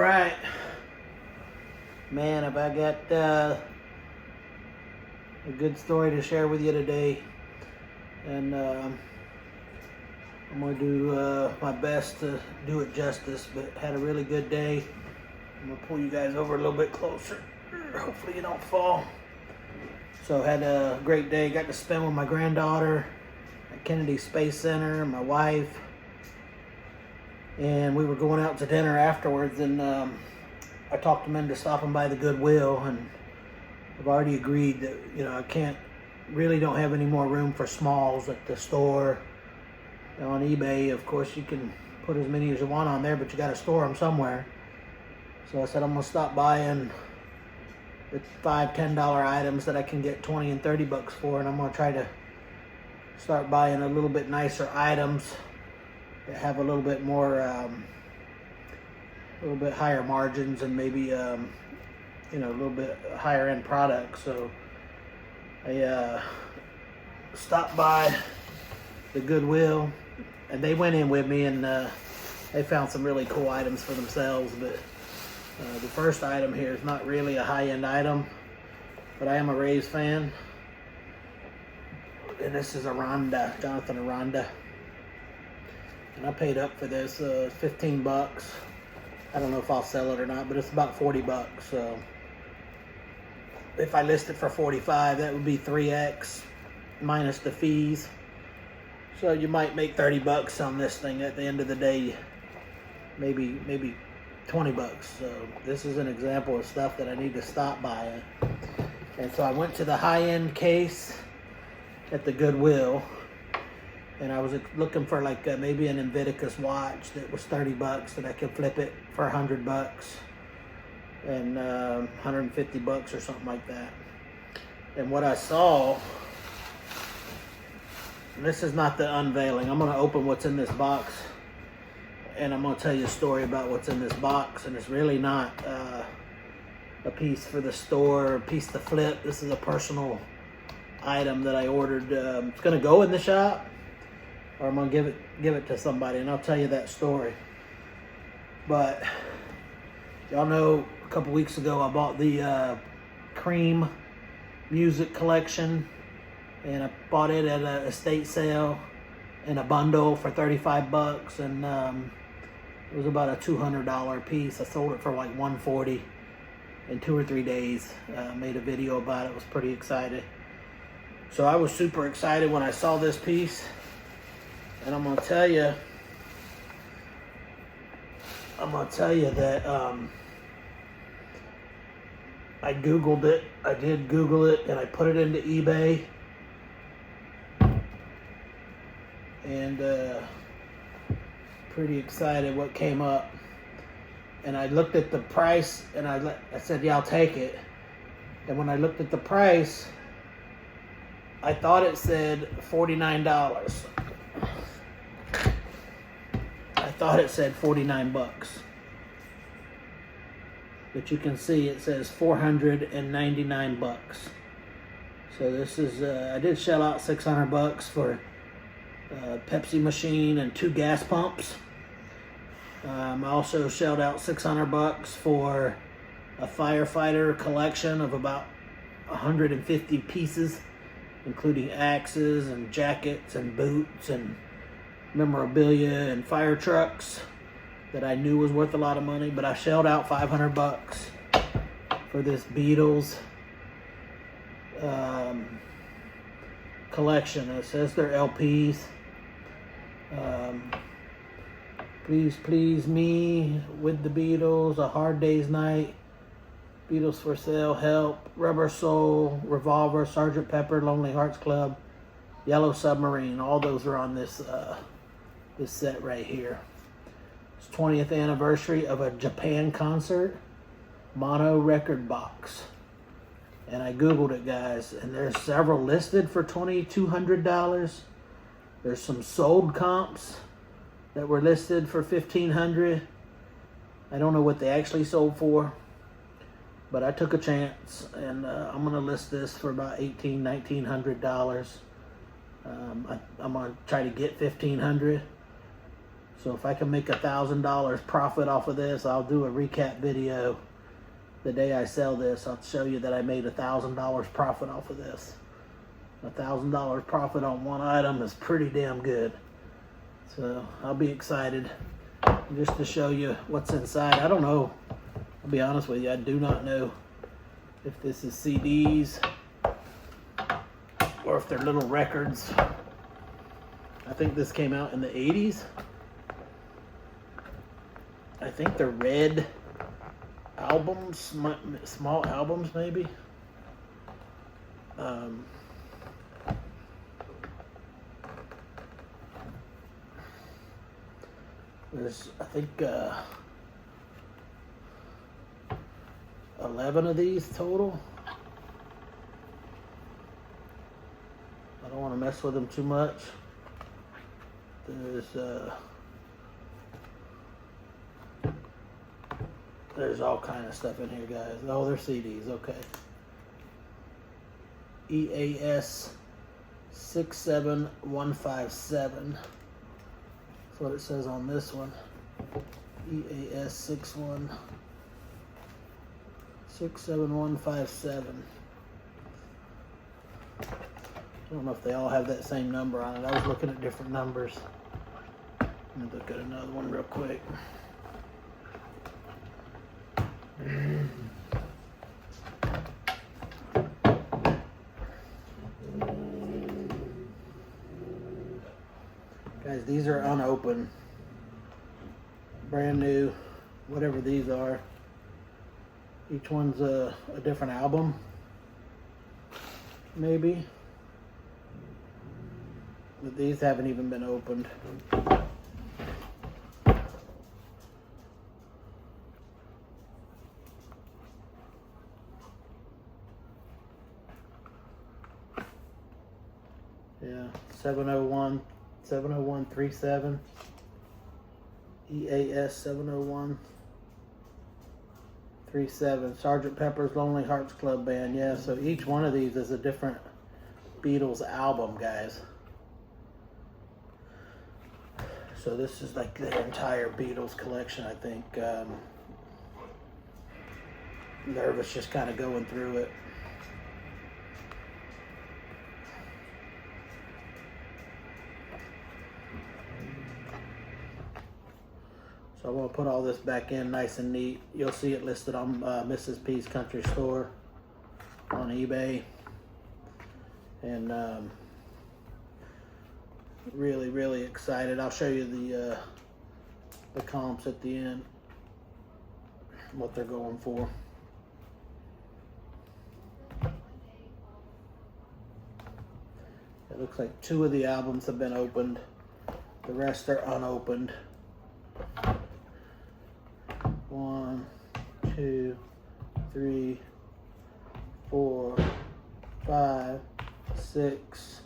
right, man, if I got a good story to share with you today, and I'm going to do my best to do it justice, but had a really good day. I'm going to pull you guys over a little bit closer. Hopefully you don't fall. So had a great day. Got to spend with my granddaughter at Kennedy Space Center, my wife, and we were going out to dinner afterwards, and I talked them into stopping by the Goodwill, and I've already agreed that, you know, I really don't have any more room for smalls at the store. You know, on eBay, of course, you can put as many as you want on there, but you got to store them somewhere. So I said I'm going to stop buying the $5, $10 items that I can get 20 and 30 bucks for, and I'm going to try to start buying a little bit nicer items that have a little bit more, a little bit higher margins, and maybe, you know, a little bit higher end products. So I stopped by the Goodwill, and they went in with me, and they found some really cool items for themselves. But the first item here is not really a high-end item, but I am a Rays fan, and this is Jonathan Aranda. And I paid up for this, 15 bucks. I don't know if I'll sell it or not, but it's about 40 bucks. So if I list it for 45, that would be 3x minus the fees. So you might make 30 bucks on this thing at the end of the day. Maybe 20 bucks. So this is an example of stuff that I need to stop buying. And so I went to the high-end case at the Goodwill, and I was looking for like maybe an Invictus watch that was 30 bucks, that I could flip it for 100 bucks and 150 bucks or something like that. And what I saw, and this is not the unveiling. I'm going to open what's in this box, and I'm going to tell you a story about what's in this box. And it's really not a piece for the store, a piece to flip. This is a personal item that I ordered. It's going to go in the shop, or I'm going to give it to somebody, and I'll tell you that story. But y'all know a couple weeks ago I bought the Cream music collection, and I bought it at an estate sale in a bundle for 35 bucks, and it was about a $200 piece. I sold it for like $140 in 2 or 3 days. Made a video about it. Was pretty excited. So I was super excited when I saw this piece, and I'm gonna tell you that I Googled it. I did Google it, and I put it into eBay, and pretty excited what came up. And I looked at the price, and I said, yeah, I'll take it. And when I looked at the price, I thought it said $49. I thought it said 49 bucks. But you can see it says 499 bucks. So this is, I did shell out 600 bucks for a Pepsi machine and 2 gas pumps. I also shelled out 600 bucks for a firefighter collection of about 150 pieces, including axes and jackets and boots and memorabilia and fire trucks that I knew was worth a lot of money. But I shelled out 500 bucks for this Beatles collection. It says they're LPs. Please Please Me, With the Beatles, A Hard Day's Night, Beatles for Sale, Help, Rubber Soul, Revolver, Sgt. Pepper, Lonely Hearts Club, Yellow Submarine. All those are on this this set right here. It's 20th anniversary of a Japan concert, mono record box. And I Googled it, guys, and there's several listed for $2,200. There's some sold comps that were listed for $1,500. I don't know what they actually sold for, but I took a chance, and I'm gonna list this for about $1,900. I'm gonna try to get $1,500. So if I can make $1,000 profit off of this, I'll do a recap video the day I sell this. I'll show you that I made $1,000 profit off of this. $1,000 profit on one item is pretty damn good. So I'll be excited just to show you what's inside. I don't know. I'll be honest with you. I do not know if this is CDs or if they're little records. I think this came out in the 80s. I think they're red albums, small albums maybe. There's, I think, 11 of these total. I don't want to mess with them too much. There's all kind of stuff in here, guys. Oh, they're CDs, okay. EAS 67157. That's what it says on this one. EAS 67157. I don't know if they all have that same number on it. I was looking at different numbers. Let me look at another one real quick. Guys, these are unopened, brand new, whatever these are. Each one's a different album, maybe. But these haven't even been opened. Yeah, 70137, EAS 70137, Sgt. Pepper's Lonely Hearts Club Band. Yeah, so each one of these is a different Beatles album, guys. So this is like the entire Beatles collection, I think. Nervous just kind of going through it. So I'm going to put all this back in nice and neat. You'll see it listed on Mrs. P's Country Store on eBay. And really, really excited. I'll show you the comps at the end, what they're going for. It looks like 2 of the albums have been opened. The rest are unopened. 1, 2, 3, 4, 5, 6.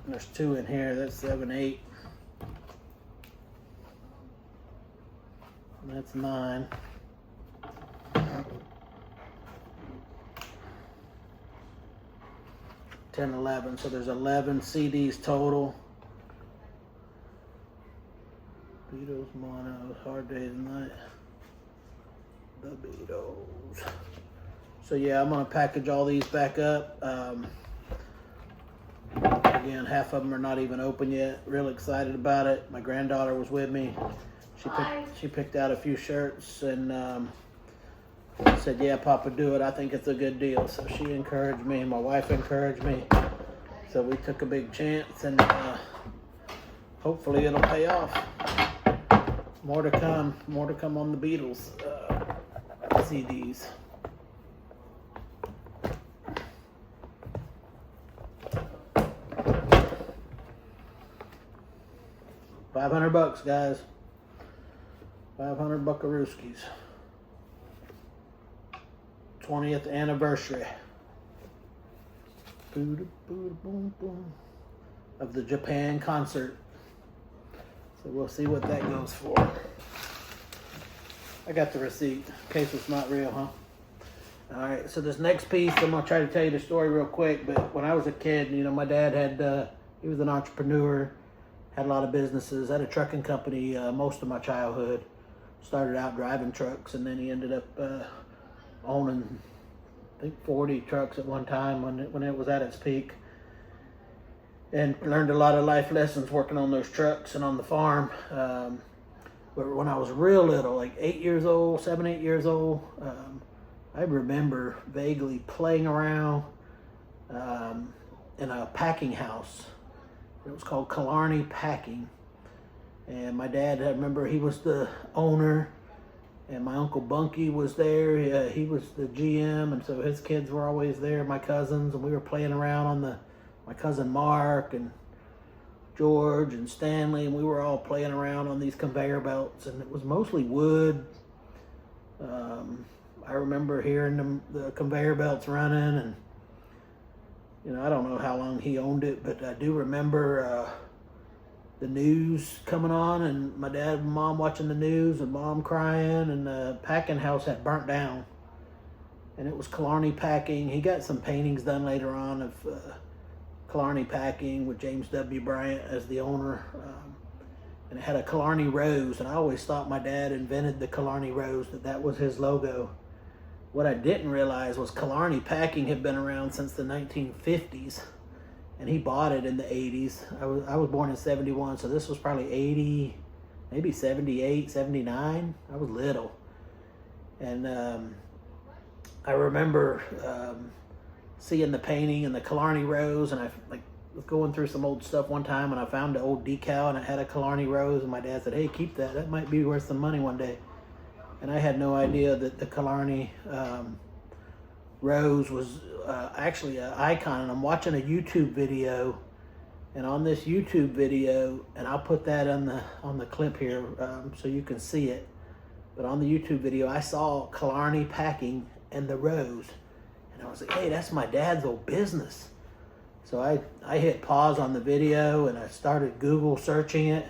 There's 2 in here. That's 7, 8. And that's 9. 10, 11. So there's 11 CDs total. Beatles Mono, Hard Day Tonight. The Beatles. So yeah, I'm gonna package all these back up. Again, half of them are not even open yet. Real excited about it. My granddaughter was with me. She picked out a few shirts and said, "Yeah, Papa, do it. I think it's a good deal." So she encouraged me. My wife encouraged me. So we took a big chance, and hopefully it'll pay off. More to come. More to come on the Beatles CDs. $500, guys. 500 buckarooskies. 20th anniversary of the Japan concert. So we'll see what that goes for. I got the receipt, in case it's not real, huh? All right, so this next piece, I'm gonna try to tell you the story real quick. But when I was a kid, you know, my dad had he was an entrepreneur, had a lot of businesses, had a trucking company most of my childhood. Started out driving trucks, and then he ended up owning, I think, 40 trucks at one time when it was at its peak. And learned a lot of life lessons working on those trucks and on the farm. But when I was real little, like 8 years old, 7, 8 years old, I remember vaguely playing around in a packing house. It was called Killarney Packing. And my dad, I remember he was the owner, and my Uncle Bunky was there. He was the GM, and so his kids were always there, my cousins, and we were playing around on my cousin Mark and George and Stanley, and we were all playing around on these conveyor belts, and it was mostly wood. I remember hearing the conveyor belts running, and you know, I don't know how long he owned it, but I do remember the news coming on, and my dad and mom watching the news, and mom crying, and the packing house had burnt down, and it was Killarney Packing. He got some paintings done later on of Killarney Packing with James W. Bryant as the owner, and it had a Killarney Rose, and I always thought my dad invented the Killarney Rose, that was his logo. What I didn't realize was Killarney Packing had been around since the 1950s, and he bought it in the 80s. I was born in 71, so this was probably 80, maybe 78, 79. I was little. And I remember seeing the painting and the Killarney Rose, and I was going through some old stuff one time, and I found an old decal, and it had a Killarney Rose, and my dad said, "Hey, keep that. That might be worth some money one day." And I had no idea that the Killarney Rose was actually an icon. And I'm watching a YouTube video, and on this YouTube video, and I'll put that on the clip here so you can see it. But on the YouTube video, I saw Killarney Packing and the Rose, and I was like, "Hey, that's my dad's old business." So I hit pause on the video, and I started Google searching it,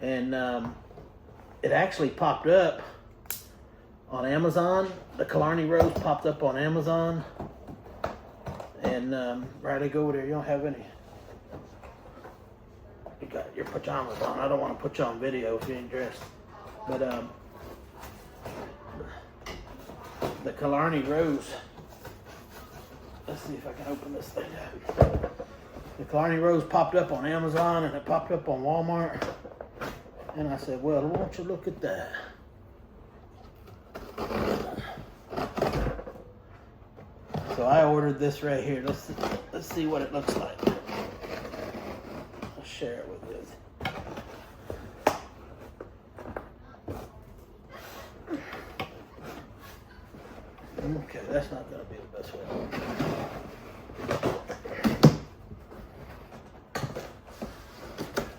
and it actually popped up on Amazon. The Killarney Rose popped up on Amazon. And right, I go over there. You don't have any. You got your pajamas on. I don't want to put you on video if you ain't dressed. But the Killarney Rose. Let's see if I can open this thing up. The Killarney Rose popped up on Amazon, and it popped up on Walmart. And I said, "Well, why don't you look at that?" So I ordered this right here. Let's see what it looks like. I'll share it with you. Okay, that's not going to be the best way.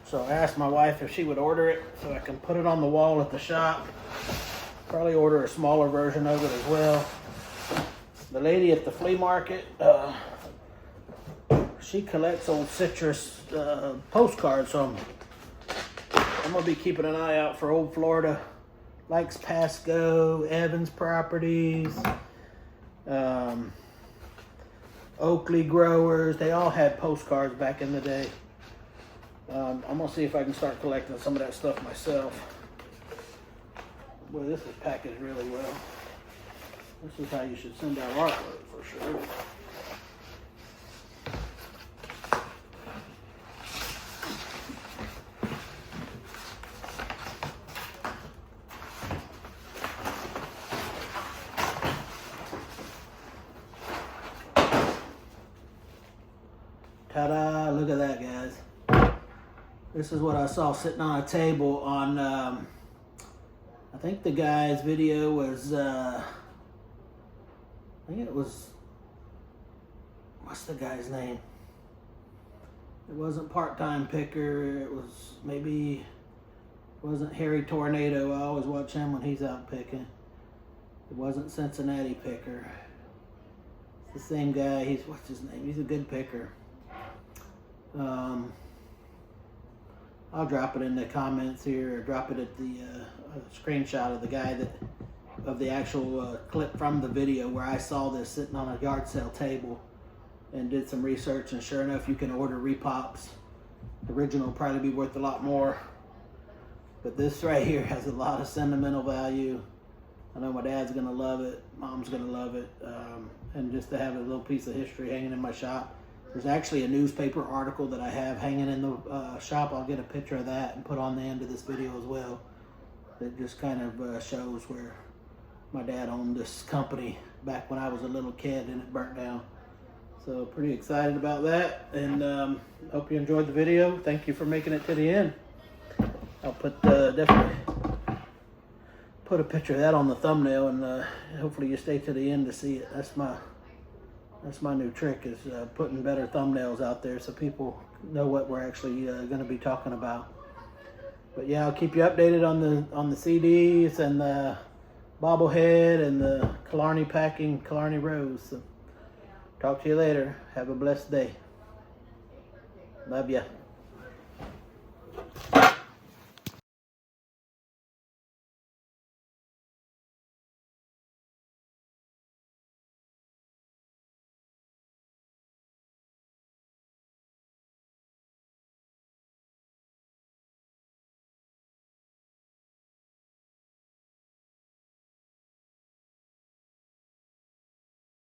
So I asked my wife if she would order it so I can put it on the wall at the shop. Probably order a smaller version of it as well. The lady at the flea market, she collects old citrus postcards, so I'm going to be keeping an eye out for old Florida. Likes Pasco, Evans Properties, Oakley Growers. They all had postcards back in the day. I'm going to see if I can start collecting some of that stuff myself. Boy, this is packaged really well. This is how you should send out artwork for sure. Ta-da, look at that, guys. This is what I saw sitting on a table on, I think the guy's video was, I think it was, what's the guy's name? It wasn't Part-Time Picker. It was maybe, it wasn't Harry Tornado. I always watch him when he's out picking. It wasn't Cincinnati Picker. It's the same guy. What's his name? He's a good picker. I'll drop it in the comments here, or drop it at the screenshot of the guy that of the actual clip from the video where I saw this sitting on a yard sale table and did some research, and sure enough, you can order repops. The original will probably be worth a lot more, but this right here has a lot of sentimental value. I know my dad's gonna love it, mom's gonna love it, and just to have a little piece of history hanging in my shop. There's actually a newspaper article that I have hanging in the shop. I'll get a picture of that and put on the end of this video as well. That just kind of shows where my dad owned this company back when I was a little kid and it burnt down. So pretty excited about that, and hope you enjoyed the video. Thank you for making it to the end. I'll put definitely put a picture of that on the thumbnail, and hopefully you stay to the end to see it. That's my new trick, is putting better thumbnails out there so people know what we're actually going to be talking about. But yeah, I'll keep you updated on the CDs and the bobblehead and the Killarney Rose. So talk to you later. Have a blessed day. Love ya.